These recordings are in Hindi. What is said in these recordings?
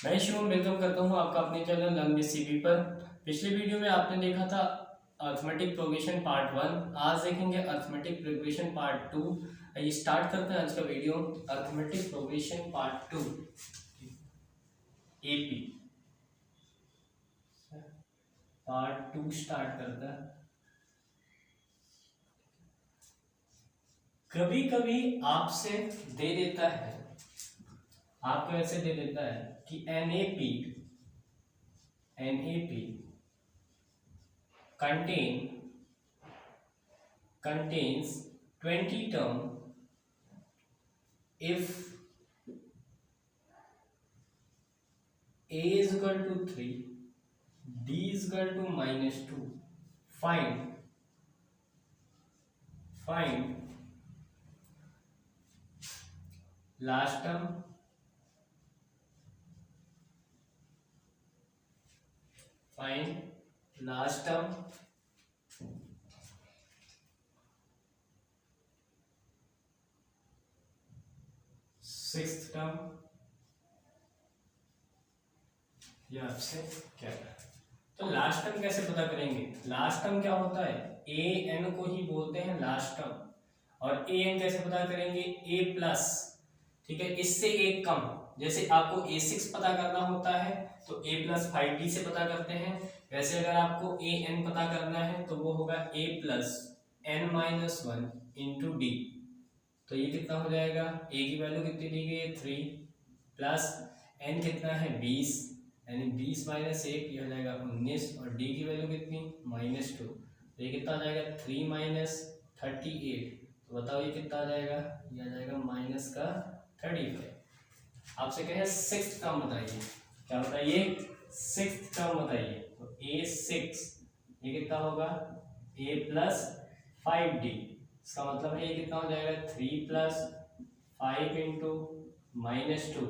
मैं शिवम वेलकम करता हूं आपका अपने चैनल लर्न सीबी पर। पिछले वीडियो में आपने देखा था अर्थमेटिक प्रोग्रेशन पार्ट 1। आज देखेंगे अर्थमेटिक प्रोग्रेशन पार्ट 2। आइए स्टार्ट करते हैं आज का video. Arithmetic progression part 2 AP part 2 start करता है। कभी कभी आपसे दे देता है, आपको ऐसे दे देता है कि NAP contains 20 term if A is equal to 3, D is equal to -2. Find last term, sixth term या आपसे क्या है। तो लास्ट टर्म कैसे पता करेंगे? लास्ट टर्म क्या होता है? AN को ही बोलते हैं लास्ट टर्म। और AN कैसे पता करेंगे? A प्लस, ठीक है, इससे एक कम। जैसे आपको A6 पता करना होता है तो A प्लस 5D से पता करते हैं। वैसे अगर आपको AN पता करना है तो वो होगा A plus N-1 into D। तो ये कितना हो जाएगा? A की वैल्यू कितनी दी गई है? 3 प्लस N कितना है? 20, यानी 20 माइनस 1 ये हो जाएगा 19। और D की वैल्यू कितनी? -2। तो ये कितना आ जाएगा? 3 माइनस 38। तो बताओ ये कितना आ जाएगा? ये आ जाएगा -35। आपसे कहे सिक्स्थ टर्म बताइए। क्या बताइए? सिक्स्थ टर्म बताइए। तो A6 ये कितना होगा? A plus 5D। इसका मतलब है ये कितना हो जाएगा? 3 प्लस 5 इंटू -2।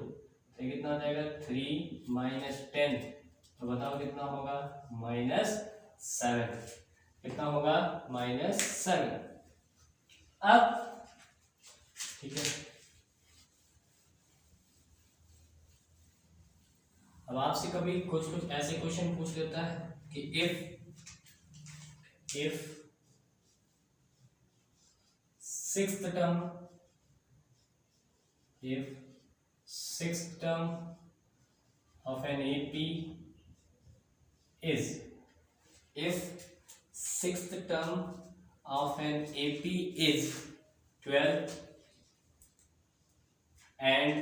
तो ये कितना हो जाएगा? 3 माइनस 10। तो बताओ कितना होगा? -7। कितना होगा? -7। अब ठीक है, अब आपसे कभी कुछ ऐसे क्वेश्चन पूछ लेता है कि if sixth term of an AP is, if sixth term of an AP is 12 and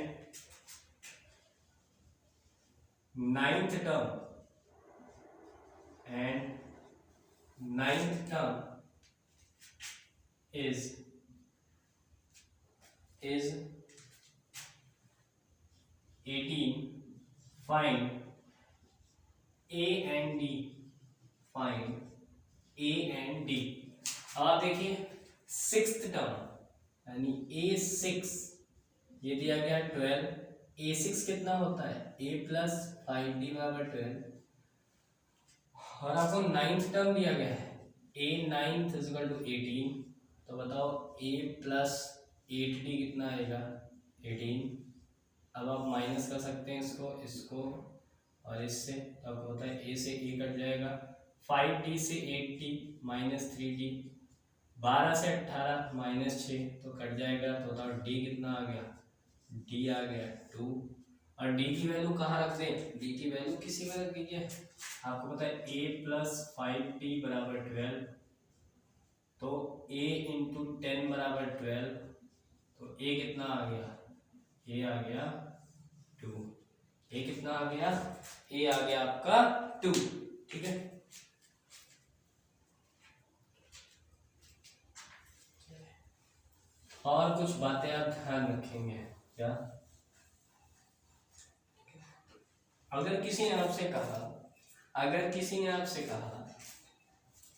ninth term is 18, find A and D। अब आप देखिए सिक्स्थ टर्म यानी A6 ये दिया गया 12। A6 कितना होता है? A प्लस 5D बराबर 12। और आपको नाइन्थ टर्म दिया गया है A9 इज इक्वल टू 18। तो बताओ A प्लस 8D कितना आएगा? 18। अब आप माइनस कर सकते हैं इसको और इससे। तो आपको पता है A से A कट जाएगा, 5D से 8D -3D, 12 से 18 -6 तो कट जाएगा। तो बताओ D कितना आ गया? D आ गया 2। और D की वैल्यू कहाँ रख दें? D की वैल्यू किसी में रख दीजिए। आपको पता है A प्लस 5D बराबर 12। तो A इंटू 10 बराबर 12। तो A कितना आ गया? A आ गया 2। A कितना आ गया? A आ गया आपका 2। ठीक है, और कुछ बातें आप ध्यान रखेंगे क्या? अगर किसी ने आपसे कहा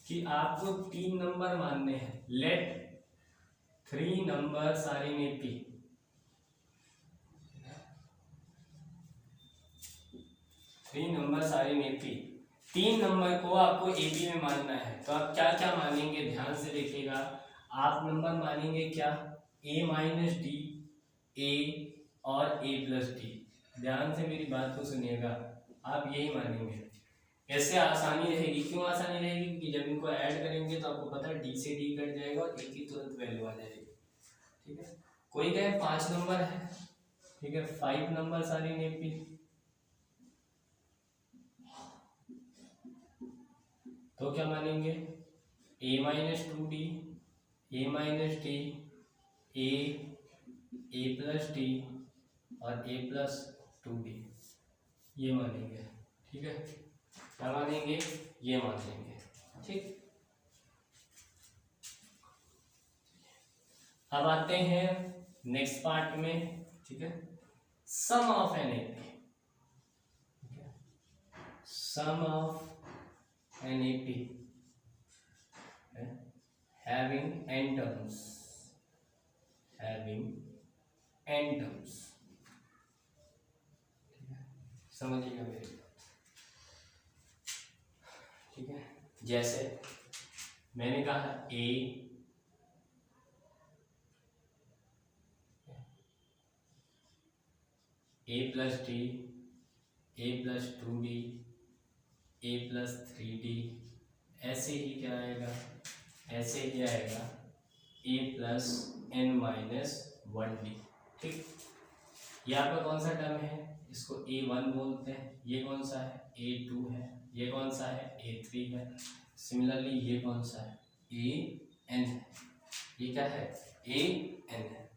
कि आपको 3 नंबर मानने हैं, let 3 numbers are in AP। 3 numbers are in AP, 3 number को आपको AP में मानना है। तो आप क्या क्या मानेंगे? ध्यान से देखिएगा। आप नंबर मानेंगे क्या? A माइनस D, A और A प्लस D। ध्यान से मेरी बात को सुनिएगा, आप यही मानेंगे। कैसे आसानी रहेगी, क्यों आसानी रहेगी, क्योंकि जब इनको ऐड करेंगे तो आपको पता है डी से डी कट जाएगा और एक ही तुरंत वैल्यू आ जाएगी। ठीक है, कोई कहे 5 नंबर है, ठीक है, 5 नंबर सारी नेपी, तो क्या मानेंगे, a minus 2d, a minus D, a plus D और a प्लस 2d, ये मानेंगे। ठीक है, क्या मानेंगे, ये मानेंगे। ठीक, अब आते हैं नेक्स्ट पार्ट में। ठीक है, sum of n AP, sum of n AP having n terms, having n terms। समझिएगा मेरी बात। ठीक है, जैसे मैंने कहा a plus D, a plus 2d, a plus 3d, ऐसे ही क्या आएगा, ऐसे ही आएगा a plus n minus 1d। ठीक, ये आपका कौन सा टर्म है, इसको a1 बोलते हैं, ये कौन सा है, a2 है, ये कौन सा है, a3 है, सिमिलरली ये कौन सा है, an है, ये क्या है, an है।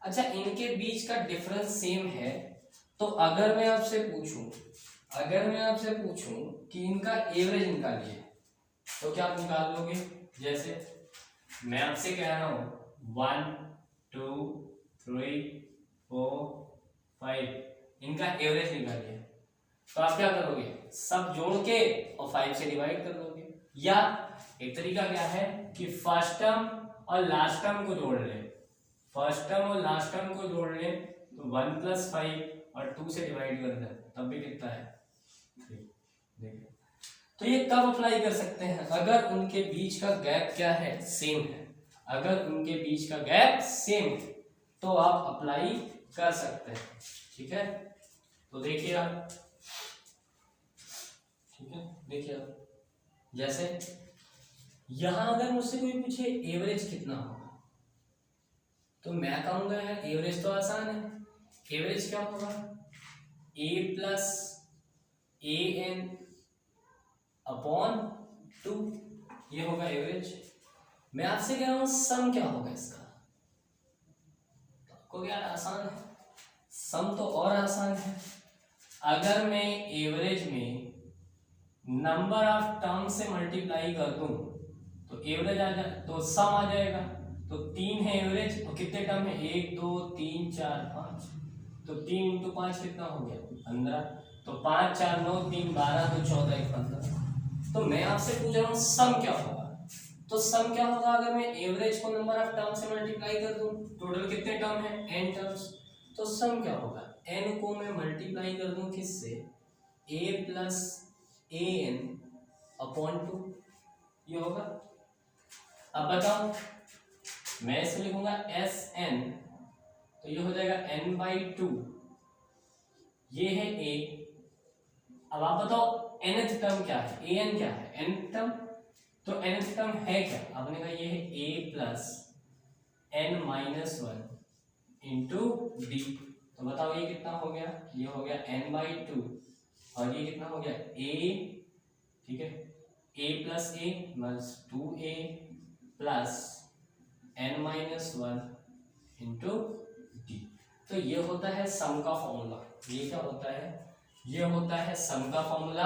अच्छा, इनके बीच का डिफरेंस सेम है, तो अगर मैं आपसे पूछूं कि इनका एवरेज निकालिए, तो क्या आप निकाल लोगे। जैसे मैं आपसे कह रहा हूं 1 2 3 4 5, इनका एवरेज निकालिए, तो आप क्या करोगे, सब जोड़ के और 5 से डिवाइड कर लोगे। या एक तरीका क्या है कि फर्स्ट टर्म और लास्ट टर्म को जोड़ ले, फर्स्ट टर्म और लास्ट टर्म को जोड़ ले, तो 1 प्लस 5 और 2 से डिवाइड कर दे, तब भी कितना है 3। देखिए, तो ये कब अप्लाई कर सकते हैं, अगर उनके बीच का गैप क्या है, सेम है। अगर उनके बीच का गैप सेम है तो आप अप्लाई कर सकते हैं। ठीक है, तो देखिए आप, ठीक है, देखिए आप, जैसे यहां अगर मुझसे कोई पूछे एवरेज कितना होगा, तो मैं कहूंगा यार एवरेज तो आसान है, एवरेज क्या होगा, a plus a n upon 2, ये होगा एवरेज। मैं आपसे कह रहा हूं सम क्या होगा इसका, तो आपको यार आसान है, सम तो और आसान है। अगर मैं एवरेज में नंबर ऑफ टर्म से मल्टीप्लाई कर दूं तो एवरेज आ जाए, तो सम आ जाएगा। तो 3 है एवरेज, और कितने टर्म है, 1 2 3 4 5, तो 3 इंटू 5 कितना हो गया, 15, तो 5 4 9 3 12, तो 14 1 15। तो मैं आपसे पूछ रहा हूँ सम क्या होगा, तो सम क्या होगा अगर मैं एवरेज को नंबर ऑफ टर्म से मल्टीप्लाई कर दूं, टोटल कितने टर्म है, n टर्म्स, तो सम क्या होगा, n को मैं मल्टीप्लाई कर दूं किससे, a plus a n upon 2, ये होगा। अब बताओ, मैं इसे लिखूंगा एस एन, तो ये हो जाएगा n/2, ये है a। अब आप बताओ nth टर्म क्या है, an क्या है, nth टर्म, तो nth टर्म है क्या, आपने कहा ये है a plus n minus 1 into D, तो बताओ ये कितना हो गया, ये हो गया n/2, और ये कितना हो गया a, ठीक है, a plus A plus 2a plus n minus 1 into D. तो ये होता है सम का फॉर्मूला, ये क्या होता है, ये होता है सम का फॉर्मूला।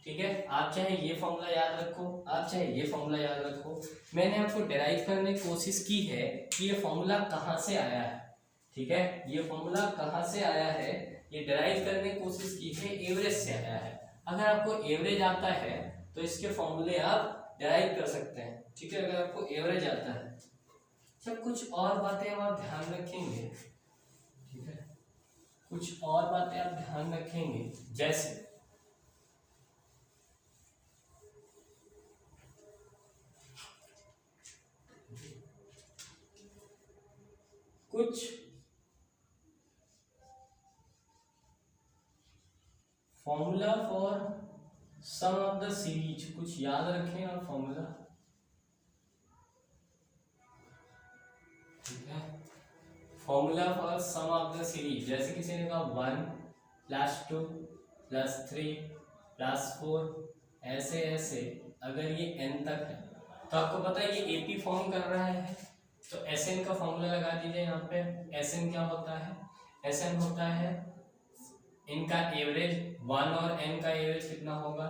ठीक है, आप चाहे ये फॉर्मूला याद रखो, आप चाहे ये फॉर्मूला याद रखो, मैंने आपको डिराइव करने की कोशिश की है कि ये फॉर्मूला कहाँ से आया है। ठीक है, ये फॉर्मूला कहाँ से आया है, ये डिराइव करने की कोशिश की है, एवरेज से आया है। अगर आपको एवरेज आता है तो इसके फॉर्मूले आप डिराइव कर सकते हैं। ठीक है, अगर आपको एवरेज आता है। अच्छा, कुछ और बातें आप ध्यान रखेंगे, ठीक है, कुछ और बातें आप ध्यान रखेंगे, जैसे कुछ formula for sum of the series, कुछ याद रखें आप फॉर्मूला, ठीक है। Formula for sum of the series, जैसे किसी ने कहा 1 + 2 + 3 + 4, ऐसे ऐसे अगर ये n तक है तो आपको पता है ये AP फॉर्म कर रहा है, तो Sn का फॉर्मूला लगा दीजिए यहाँ पे। Sn क्या होता है? Sn होता है इनका एवरेज, 1 और n का एवरेज कितना होगा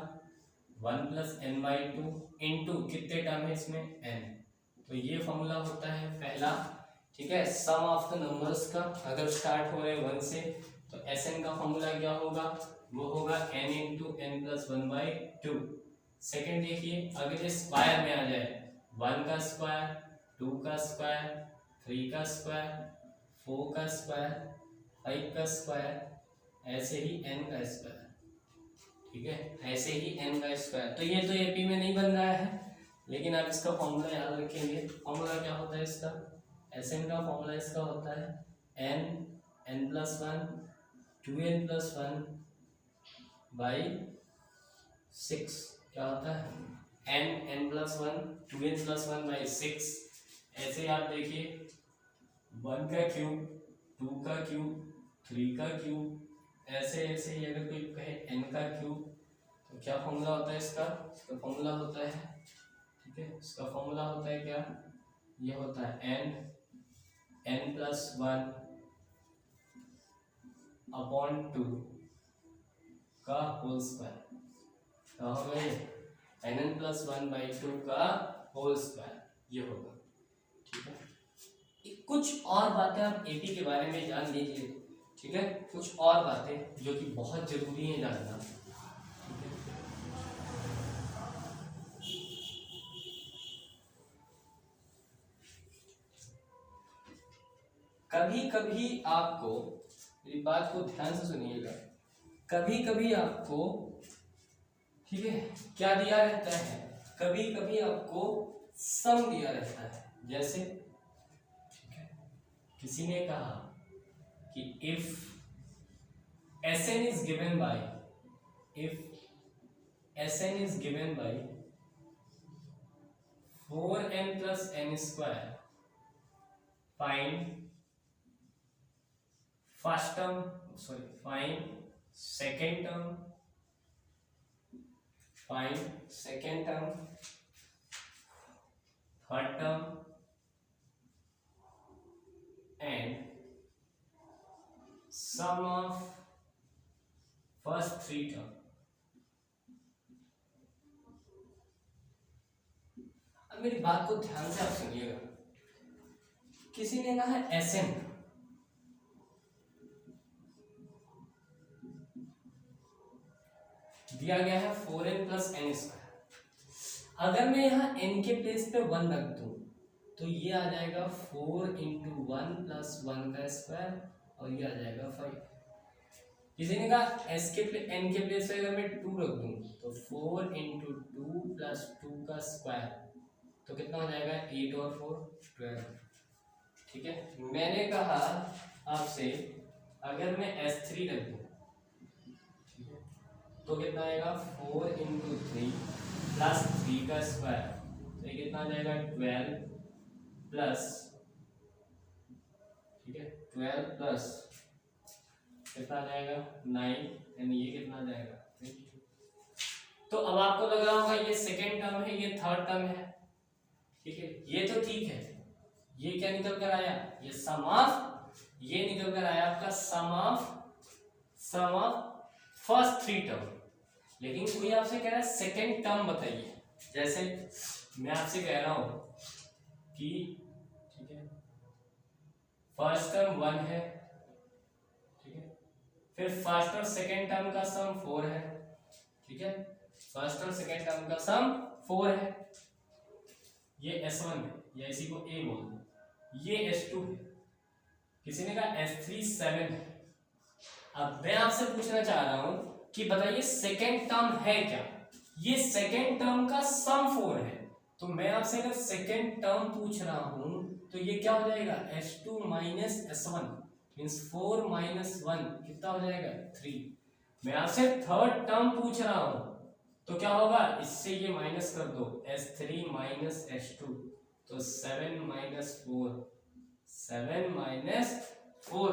1 + n/2 इंटू कितने टर्म है इसमें n, तो ये फॉर्मूला होता है पहला, ठीक है, सम ऑफ द नंबर्स का। अगर स्टार्ट हो रहे 1 से तो Sn का फॉर्मूला क्या होगा, वो होगा n × n + 1/2। सेकंड देखिए, अगर ये स्क्वायर में आ जाए 1 का स्क्वायर, 2 का स्क्वायर, 3 का स्क्वायर, 4 का स्क्वायर, 5 का स्क्वायर, ऐसे ही n का स्क्वायर, ठीक है, ऐसे ही n का स्क्वायर। तो ये तो AP में नहीं बन रहा है, लेकिन आप इसका फॉर्मूला याद रखेंगे। फॉर्मूला क्या होता है इसका, Sn का फॉर्मूला इसका होता है n + 1 2n + 1 / 6, क्या होता है n + 1 2n + 1 / 6। ऐसे आप देखिए 1 का क्यूब, 2 का क्यूब, 3 का क्यूब, ऐसे ऐसे ही अगर कोई कहे n का क्यूब, तो क्या फॉर्मूला होता है इसका फॉर्मूला होता है, ठीक है, इसका फॉर्मूला होता है क्या, ये होता है n + 1 / 2 का होल स्क्वायर, क्या होगा ये n + 1/2 का होल स्क्वायर, ये होगा, ठीक है। कुछ और बातें आप AP के बारे में जान लीजिए, ठीक है, कुछ और बातें जो कि बहुत जरूरी है जानना, ठीक है। कभी कभी आपको, मेरी बात को ध्यान से सुनिएगा, कभी कभी आपको, ठीक है, क्या दिया रहता है, कभी कभी आपको सम दिया रहता है। जैसे, ठीक है, किसी ने कहा कि if Sn is given by, if Sn is given by 4n + n², find first term, sorry, find second term, find second term, third term and sum of first 3 term। अब मेरी बात को ध्यान से आप सुनिएगा, किसी ने कहा है Sn, दिया गया है 4n + n²। अगर मैं यहाँ n के प्लेस पे 1 रख दूं तो ये आ जाएगा 4 × 1 + 1 का स्क्वायर, और ये आ जाएगा 5। किसी ने कहा n के प्लेस पे अगर मैं 2 रख दूं तो 4 × 2 + 2 का स्क्वायर, तो कितना हो जाएगा 8 और 4 12, ठीक है। मैंने कहा आपसे अगर मैं S3 रख दूं तो कितना आएगा 4 × 3 + 3 का स्क्वायर, तो ये कितना आ जाएगा 12 प्लस, ठीक है, 12 प्लस कितना आ जाएगा 9, यानी ये कितना आ जाएगा 22। तो अब आपको लग रहा होगा ये सेकेंड टर्म है, ये थर्ड टर्म है, ठीक है, ये तो ठीक है। ये क्या निकल कर आया, ये सम ऑफ, ये निकल कर आया आपका सम ऑफ फर्स्ट 3 टर्म। लेकिन कोई आपसे कह रहा है सेकेंड टर्म बताइए, जैसे मैं आपसे कह रहा हूं कि, ठीक है, फर्स्ट टर्म 1 है, ठीक है, फिर फर्स्ट और सेकेंड टर्म का सम 4 है, ठीक है, फर्स्ट और सेकेंड टर्म का सम 4 है, ये S1 है, या इसी को A बोल दो, ये S2 है, किसी ने कहा S3 7 है। अब मैं आपसे पूछना चाह रहा हूं कि बताइए सेकेंड टर्म है क्या, ये सेकेंड टर्म का सम 4 है, तो मैं आपसे अगर सेकेंड टर्म पूछ रहा हूं तो ये क्या हो जाएगा S2 - S1 मींस 4 - 1 कितना हो जाएगा 3। मैं आपसे थर्ड टर्म पूछ रहा हूं, तो क्या होगा, इससे ये माइनस कर दो, S3 माइनस S2, तो 7 माइनस 4, 7 माइनस 4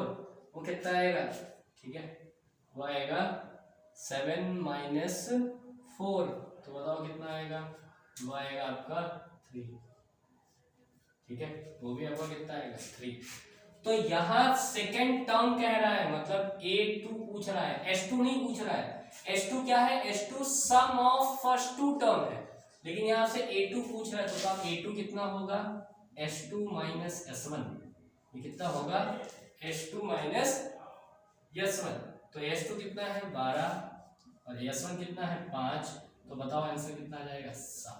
वो कितना आएगा, ठीक है, वो आएगा 7 माइनस 4, तो बताओ कितना आएगा, वो आएगा आपका 3, ठीक है, वो भी आपका कितना आएगा 3। तो यहाँ सेकेंड टर्म कह रहा है, मतलब A2 पूछ रहा है, S2 नहीं पूछ रहा है। S2 क्या है, S2 sum of first two term है, लेकिन यहाँ से A2 पूछ रहा है, तो आप A2 कितना होगा, S2 माइनस S1, ये कितना होगा, S2 माइनस S1, तो S2 कितना है 12 और S1 कितना है 5, तो बताओ आंसर कितना आ जाएगा 7,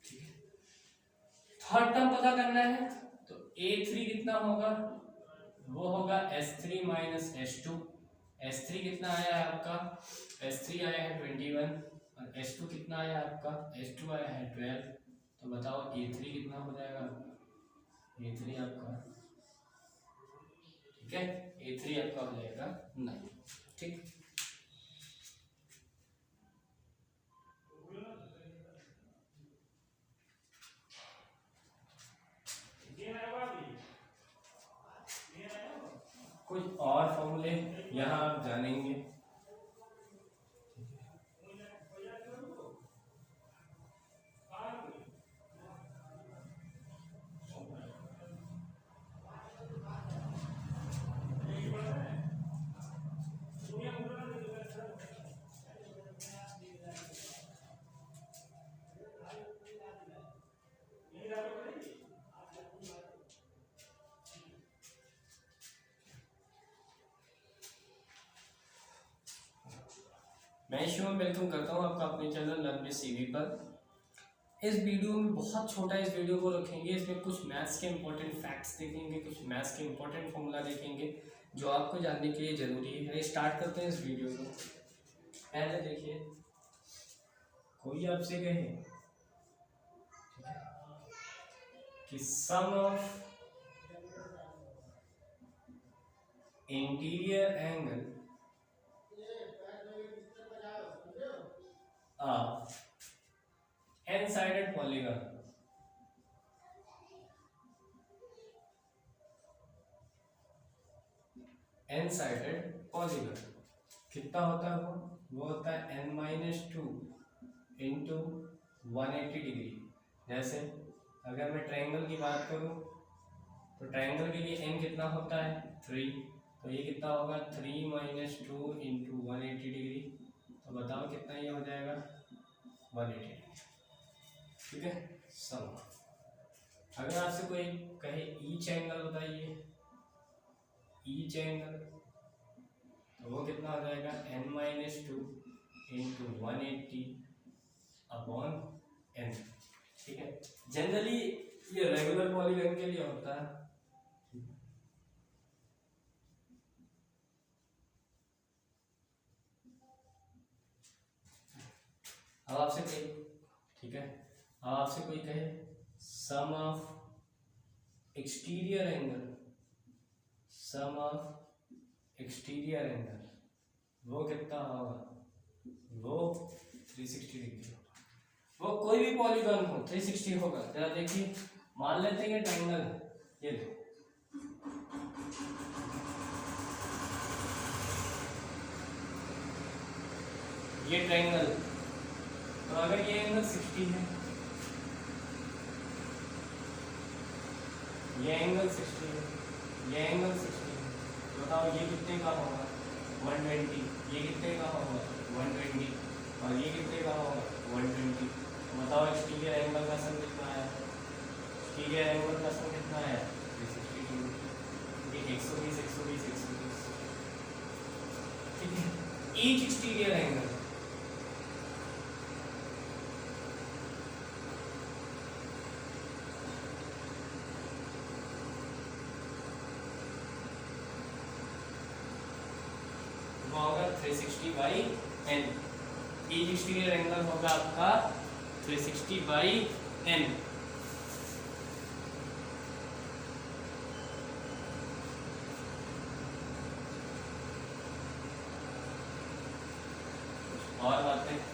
ठीक है। थर्ड टर्म पता करना है, तो A3 कितना होगा, वो होगा S3 माइनस S2, S3 कितना आया है आपका, S3 आया है 21 और S2 कितना आया है आपका, S2 आया है 12, तो बताओ A3 कितना हो जाएगा, A3 आपका, ठीक है, A3 आपका हो जाएगा 9, ठीक। कुछ और फॉर्मूले यहाँ आप जानेंगे, मैं शिवम वेलकम करता हूँ आपका अपने चैनल लर्न विद सीवी पर। इस वीडियो में बहुत छोटा इस वीडियो को रखेंगे, इसमें कुछ मैथ्स के इंपॉर्टेंट फैक्ट्स देखेंगे, कुछ मैथ्स के इंपॉर्टेंट फॉर्मूला देखेंगे जो आपको जानने के लिए ज़रूरी है। स्टार्ट करते हैं इस वीडियो को। पहले देखिए, कोई आपसे कहे कि sum of interior angle n-sided polygon कितना होता है, वो होता है n-2 इंटू 180 डिग्री। जैसे अगर मैं ट्रायंगल की बात करूं तो ट्रायंगल के लिए n कितना होता है 3, तो ये कितना होगा 3 माइनस 2 इंटू 180 डिग्री, तो बताओ कितना ये हो जाएगा 180 डिग्री, ठीक है। सम अगर आपसे कोई कहे ईच एंगल बताइए, ईच एंगल, तो वो कितना हो जाएगा n-2 इंटू 180 अपॉन n, ठीक है। जनरली ये रेगुलर पॉलीगन के लिए होता है। अब आपसे कहे, ठीक है, अब आपसे कोई कहे sum of exterior angle, sum of exterior angle वो कितना होगा, वो 360 डिग्री होगा। वो कोई भी पॉलीगन हो 360 होगा। जरा देखिए, मान लेते हैं ट्रायंगल, ये देखो ये ट्रायंगल, तो अगर ये एंगल 60 है, ये एंगल 60 है, ये एंगल 60 है, तो बताओ ये कितने का होगा 120, ये कितने का होगा 120 और ये कितने का होगा 120। तो बताओ एक्सटीरियर एंगल का सम कितना है, एक्सटीरियर एंगल का सम कितना है 360 डिग्री, ये 120 120 120, ठीक है। ईच एक्सटीरियर एंगल होगा 360 by n, each exterior angle होगा आपका 360 बाई n। करवाते हैं।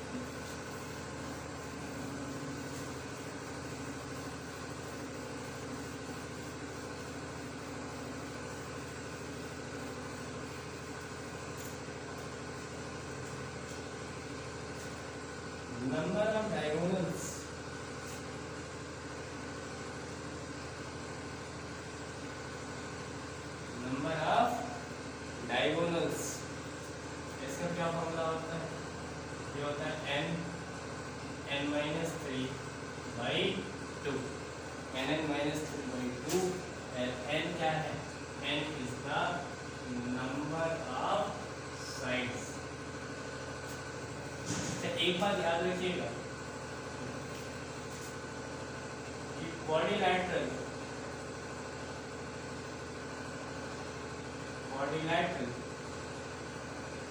Number of diagonals इसका क्या फॉर्मूला होता है? ये होता है n-3/2 n(-3/2) n क्या है? n is the number of sides। एक बात याद रखिएगा, quadrilateral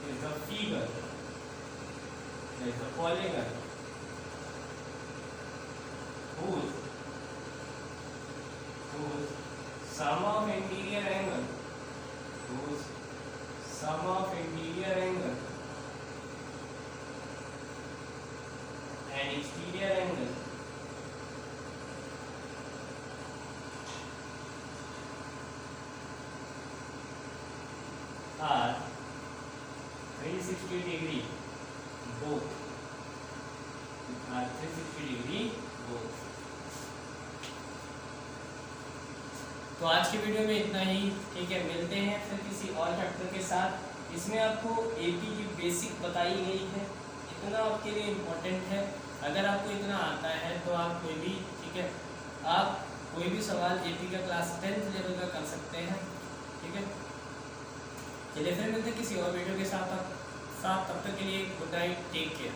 is the figure, is the polygon whose sum of interior angle and exterior angle are 360 degree both। तो आज की वीडियो में इतना ही, ठीक है। मिलते हैं फिर किसी और चैप्टर के साथ। इसमें आपको एपी की बेसिक बताई गई है, इतना आपके लिए इम्पोर्टेंट है। अगर आपको इतना आता है तो आप कोई भी, ठीक है, आप कोई भी सवाल एपी का क्लास 10th लेवल का कर सकते हैं, ठीक है। चलिए फिर मिलते हैं किसी और वीडियो के साथ। तब तक के लिए गुड नाइट, टेक केयर।